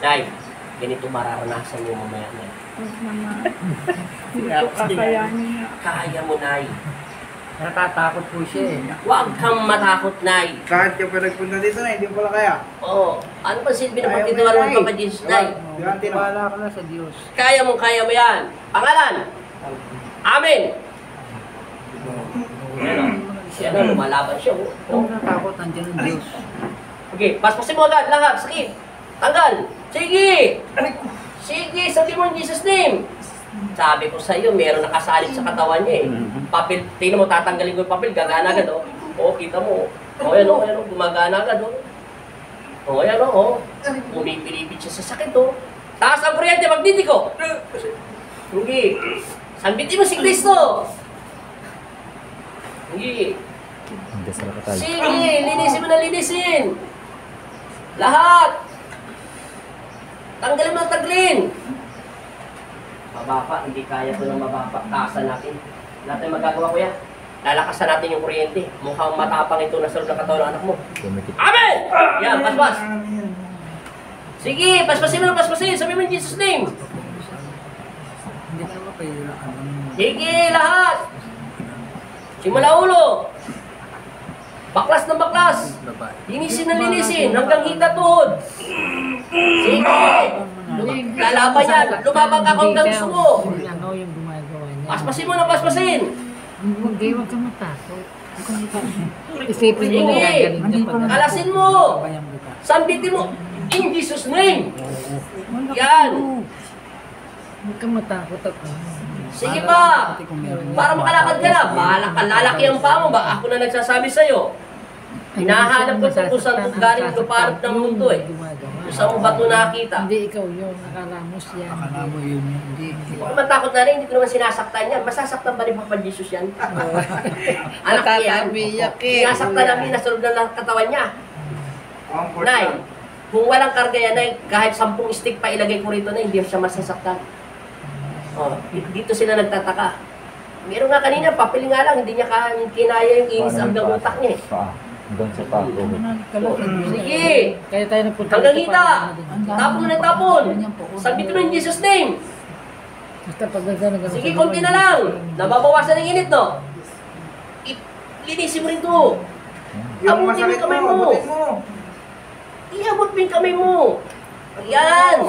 Nay, ganito mararanasan mo mamaya na. Hindi ko kakayanin. Kaya mo, Nay. Natatakot po siya eh. Huwag kang matakot, Nay. Kahit ka pa nagpunta dito na, hindi mo pala kaya. Oo. Ano ba silbi ng Kaya mo pagtitiwala yan, ng Nay. Papa Jesus, Nay? Tiwala ka na sa Diyos. Kaya mo yan. Pangalan? Amen. Siya na, lumalaban siya. Kung natakot, nandiyan ang Diyos. Okay, paspasin mo agad, lahat, sakit. Tanggal. Sige. Sige, sabi mo in Jesus' name. Sabi ko sa iyo, meron nakasalit sa katawan niya eh. Papel, tingnan mo, tatanggalin ko yung papel, gagana agad oh. Oo, kita mo. Oo, yan oh, gumagana agad oh. Oo, yan oh. Pumipilipit siya sa sakit oh. Taas ang kuryente, magdidiko. Hindi. Sambitin mo si Kristo. Hindi. Sige, linisin mo na linisin. Lahat. Tanggalin mo ang taglin. Mababa, hindi kaya ko ng mababa. Taasan natin. Natin magagawa ko yan. Lalakasan natin yung kuryente. Mukhang matapang ito na sa loob ng katawan ng anak mo. Amen! Yan, paspas. Sige, paspasin mo, paspasin. Sabi mo in Jesus' name. Hindi ka naman kayo Sige, lahat. Simula ulo. Baklas ng baklas. Linisin na linisin hanggang hita tuhod. Sige. Lalaban yan. Lumabang ka kung hanggang gusto mo. Ano yung gumagawa niya? Paspasin mo na paspasin. Hindi, huwag kang matakot. Isipin mo na Sige. gagaling niya pag Kalasin mo. Sambitin mo. In Jesus' name. Yan. Huwag kang matakot at Sige pa. Para makalakad ka na. Bahala ka. Lalaki ang paa mo ba? Ako na nagsasabi sa'yo. Hinahanap ko kung saan galing luparap ng mundo eh. Kung saan mo ba ito nakita? Hindi ikaw yun. Akala mo siya. Akala mo yun yun. Hindi. Huwag matakot na rin. Hindi ko naman sinasaktan yan. Masasaktan ba ni Papa Jesus yan? Anak niya yan. Sinasaktan namin na sa loob ng katawan niya. Nay, kung walang karga yan, Nay, kahit 10 stick pa ilagay ko rito na, hindi siya masasaktan. Oh, dito sila nagtataka. Meron nga kanina, papel nga lang, hindi niya kinaya yung inis hanggang utak niya. Hanggang sa pako. Sige! Kaya tayo nagpunta Hanggang dito hita! para- Tapon mo na tapon! Sabitin mo in Jesus' name! Basta pag nagano Sige, konti na lang! Nababawasan ng init, no? Linisin mo rin to! Yung Abutin mo masakit yung kamay mo, mo! abutin mo. Iabot mo yung kamay mo! Ayan!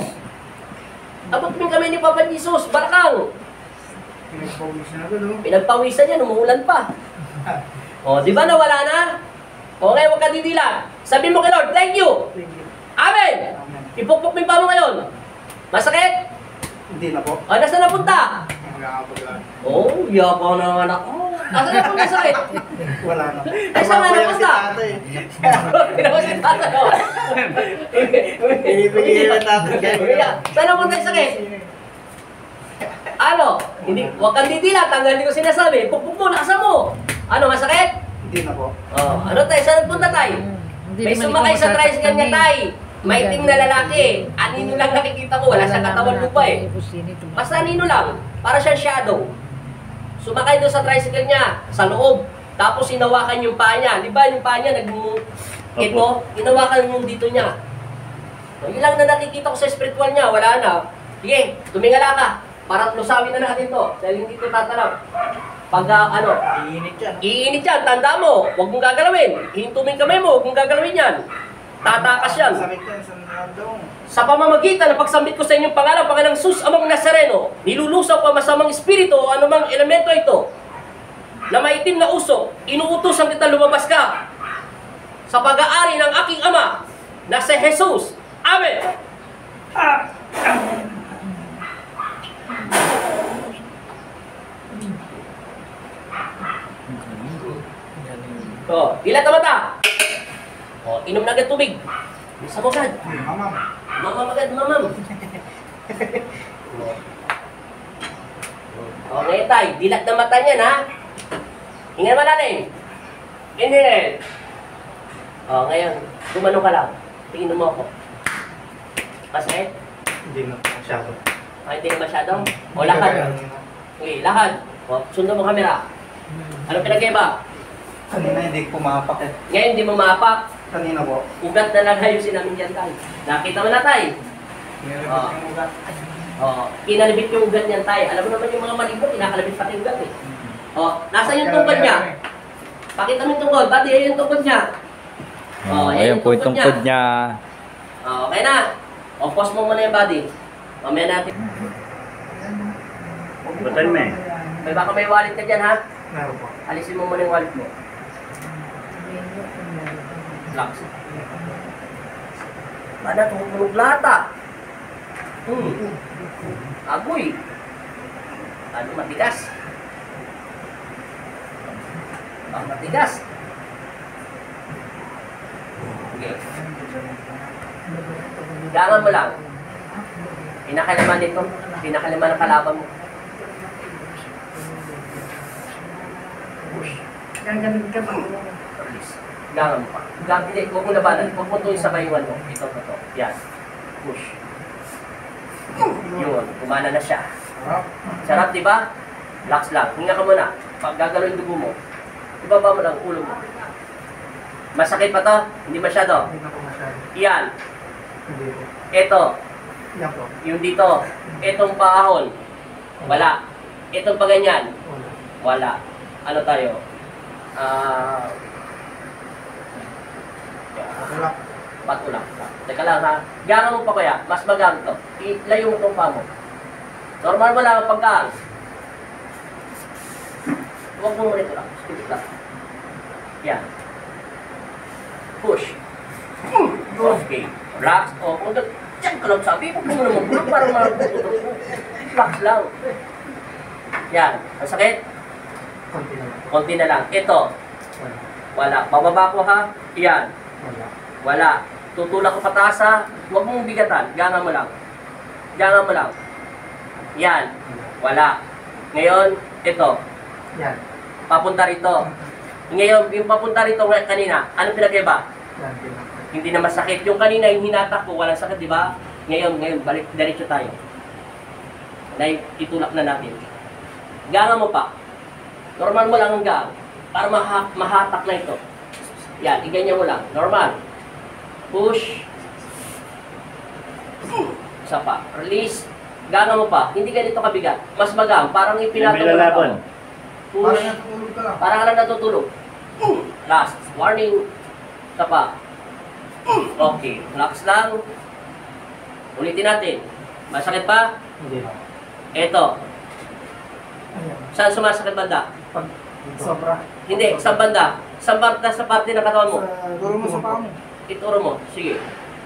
Abot mo yung kamay ni Papa Jesus! Barakang! Pinagpawisan na doon. Pinagpawisan niya, umuulan pa. O, di ba nawala na? Okay, huwag ka didilan. Sabihin mo kay Lord, thank you! Amen! Ipukpok mo yung paa mo ngayon. Masakit? Hindi na po. O, nasa napunta? Magkakapag lang. Oh, yabang na ng anak mo. Nasa napunta sakit? Wala na. Ay, saan nga Tumapo yung napunta? si tatay. Pinawa si tata ko. Pinipigil yung tatay. Saan napunta yung sakit? Ano? Hindi, huwag kang didila. Tanggalin ko sinasabi. Pukpuk mo, nasa mo. Ano, masakit? Hindi na po. Oh, ano tayo? Saan nagpunta tayo? May sumakay sa tricycle niya tayo. Maitim na lalaki. Anino lang nakikita ko. Wala siyang katawan lupa eh. Basta anino lang. Para siyang shadow. Sumakay doon sa tricycle niya. Sa loob. Tapos hinawakan yung paa niya. Di ba yung paa niya ito, hinawakan yung dito niya. So, yun lang na nakikita ko sa spiritual niya. Wala na. Sige, tumingala ka. Para lusawin na natin to. Dahil hindi ito tatalaw. Pag Iinit yan. iinit yan, tanda mo, huwag mong gagalawin. Hintumin kamay mo, huwag mong gagalawin yan. Tatakas yan. Sakit yan sa nandong. Sa pamamagitan ng pagsambit ko sa inyong pangalan, Panginoong Sus, Amang Nazareno, nilulusaw pa masamang espiritu o anumang elemento ito na maitim na usok, inuutosan kita lumabas ka sa pag-aari ng aking Ama na si Jesus. Amen! Dilat na mata. Inom na agad tubig. Isa mo agad. Mamam. Mamam agad, mamam. Okay, tay. Dilat na mata niyan, ha? Hingan mo natin. Inhale. Ngayon. Gumano ka lang. Tingin mo ako. Masakit? Hindi na po masyado. Hindi na masyado? O, lakad. Okay, lakad. Sundan mo kamera. Ano pinagkaiba? Kanina hindi ko mapak eh. Ngayon, hindi mo maapak. Kanina po. Ugat na lang ayusin namin dyan tayo. Nakita mo na tayo. Oh. Oh, kinalibit yung ugat niyan tayo. Alam mo naman yung mga malibot, kinakalabit pati yung ugat eh. Oh, nasa yung tungkod niya? Pakita mo yung tungkod. Bati, yan yung tungkod niya. Oh, ayan po yung tungkod niya. Oh, okay na. O, pause mo muna yung body. Mamaya natin. Batan mo eh. May baka may wallet ka dyan, ha? Meron po. Alisin mo muna yung wallet mo. Relax. Mana, tumutunog lata. Agoy. Ano, matigas. Ah, matigas. Okay. Gangan mo lang. Pinakalaman nito. Pinakalaman ng kalaban mo. Push. Gagamit ka ba? Release. Gangan mo pa. Hindi, huwag mo labanan. Huwag mo ito yung sabayuan mo. Ito. Yan. Push. Yun. Kumana na siya. Sarap, di ba? Relax lang. Hinga ka muna. Pag gagalaw yung dugo mo, ibaba mo lang ulo mo. Masakit pa to? Hindi masyado. Hindi na po masyado. Yan. Hindi po. Ito. Yan po. Yung dito. Itong paahon. Wala. Itong paganyan. Wala. Wala. Ano tayo? Wala. Bato lang. Teka lang ha. Gangan mo pa kaya. Mas magang to. Ilayo mo itong paa mo. Normal mo lang ang pagkaan. Huwag mo rin ito lang. Skipit lang. Yan. Push. Okay. Relax. O, kung diyan ka lang sabi, huwag mo naman bulog para mapuputok mo. Relax lang. Yan. Ang sakit? Konti na lang. Konti na lang. Ito. Wala. Wala. Pababa ko ha. Yan. Wala. Wala. Tutulak ko pataas ha. Huwag mong bigatan. Gangan mo lang. Gangan mo lang. Yan. Wala. Ngayon, ito. Yan. Papunta rito. Ngayon, yung papunta rito kanina, ano pinagkaiba? Yan. Yan. Hindi na masakit. Yung kanina, yung hinatak ko, walang sakit, di ba? Ngayon, balik, diretso tayo. Itulak na natin. Gangan mo pa. Normal mo lang ang gang. Para mahatak na ito. Yan, iganyan mo lang. Normal. Push. Isa pa. Release. Gangan mo pa. Hindi ganito kabigat. Mas magang. Parang ipinato mo lang ako. Push. Parang natutulog ka lang. Parang ka lang natutulog. Last. Warning. Isa pa. Okay. Relax lang. Ulitin natin. Masakit pa? Hindi na. Eto. Ayan. Saan sumasakit banda? Pag sobra. Hindi. Sa banda. Sa parte ng katawan mo. Turo mo sa paa mo. Ituro mo. Sige.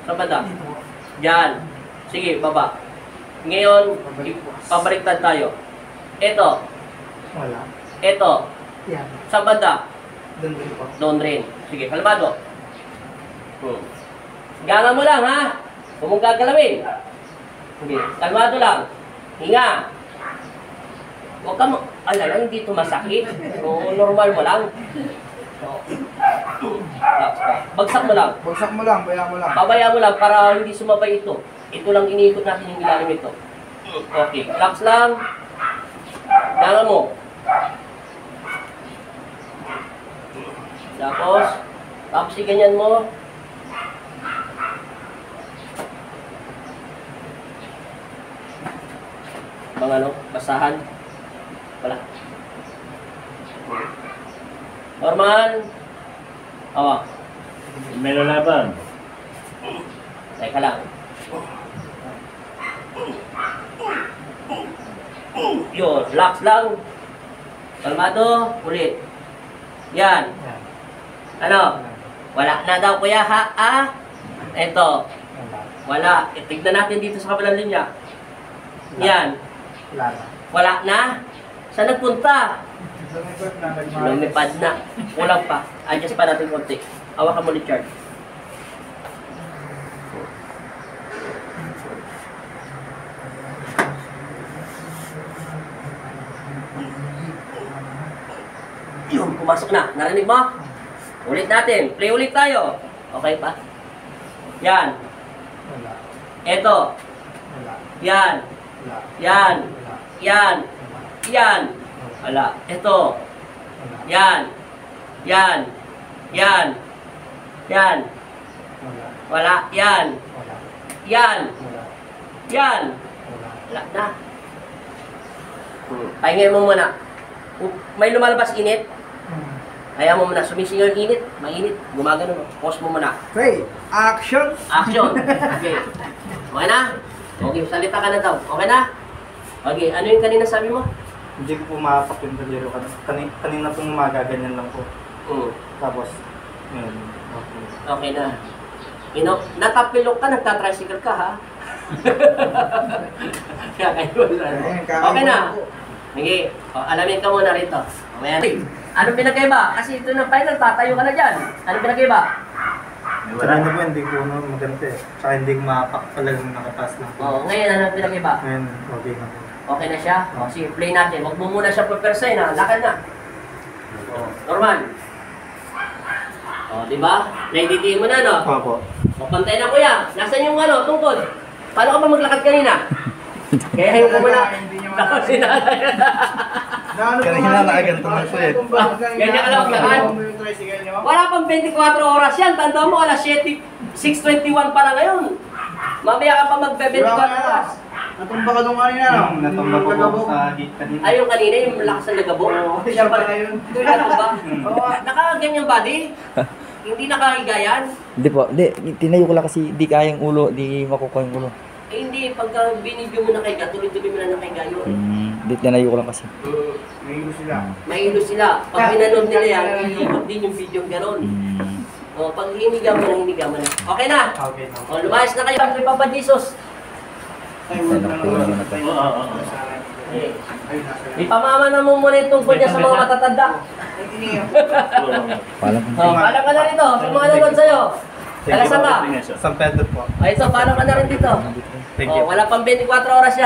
Sa banda. Dito. Diyan. Sige, baba. Ngayon, pabaliktad tayo. Ito. Wala. Ito. Yan. Sa banda. Doon din po. Doon rin. Sige, kalmado. Gangan mo lang, ha? Huwag mong gagalawin. Sige, kalmado lang. Hinga. Huwag ka mo... Alala, hindi ito masakit. So, normal mo lang. So, relax ka. Bagsak mo lang. Bagsak mo lang. Baya mo lang. Babaya mo lang para hindi sumabay ito. Ito lang iniikot natin yung ilalim ito. Okay, relax lang. Gangan mo. Tapos ganyan mo. Bang ano, basahan. Wala. Normal. Hawak. May lalaban. Teka lang. Yun, relax lang. Kalmado, ulit. Yan. Yan. Ano? Wala na daw kuya ha? Ah? Ito. Wala. Wala. Tignan natin dito sa kabilang linya. Yan. Wala na. Wala na? Saan nagpunta? Lumipad na. Lumipad na. Kulang pa. Adjust pa natin konti. Hawakan mo ni Chard. Yun, pumasok na. Narinig mo? Ulit natin. Play ulit tayo. Okay pa? Yan. Wala. Eto. Wala. Yan. Wala. Yan. Wala. Yan. Yan. Wala. Eto. Wala. Yan. Yan. Yan. Yan. Wala. Wala. Yan. Wala. Yan. Wala. Yan. Wala. Wala na. Pahingay mo muna. May lumalabas init. Kaya mo muna, sumisingaw yung init, mainit, gumagano. Pause mo muna. Okay, action! Action! Okay. Okay na? Okay, salita ka na daw. Okay na? Okay, ano yung kanina sabi mo? Hindi ko pumapak yung daliro kanina pong umaga, ganyan lang po. Tapos, ngayon, okay. Okay na. Natapilok ka, nagtatricycle ka, ha? Kaya kayo wala. Okay na. Sige, alamin ka muna rito. Okay. Anong pinagkaiba? Kasi ito na final, tatayo ka na dyan. Anong pinagkaiba? Kanina po, hindi ko maganda eh. Tsaka hindi ko mapak talagang nakatas lang po. Oo, ngayon anong pinagkaiba? Ngayon, okay na po. Okay na siya? O, sige, play natin. Huwag mo muna siya papersign, ha? Lakad na. O, normal. O, di ba? Naiditiin mo na, no? Opo. O, pantay na, kuya. Nasaan yung tungkod? Paano ka ba maglakad kanina? Kaya yung ko muna. Tapos sinanay. Kanina nakaganto na po eh. Ganyan ka lang maglakad. Wala pang 24 oras yan. Tanda mo, alas 6:21 pa lang ngayon. Mamaya ka pa magbe-24 oras. Natumba ka nung kanina, no? Natumba ko po sa gate kanina. Ay, yung kanina, yung lakas ng lagabo. Siya pala yun. Natumba. Nakaganyan body? Hindi nakahiga yan? Hindi po, hindi. Tinayo ko lang kasi di kayang ulo, di makukuha yung ulo. Eh hindi, pagka binidyo mo nakahiga, tuloy-tuloy mo na nakahiga yun. Hindi, tinayo ko lang kasi. Nahilo sila. Mahilo sila. Pag pinanood nila yan, iikot din yung video gano'n. O, pag hiniga mo na. Okay na? Okay na. O, lumayas na kayo. Kay Papa Jesus. Ano po naman ito? Ipamama na mo muna yung tungkol niya sa mga matatanda. Palang O, paalam ka na rito. Sa mga nanood sa'yo. Alasan ka. San Pedro po. O, ito, paalam ka na rin dito. Thank you. O, wala pang 24 oras yan.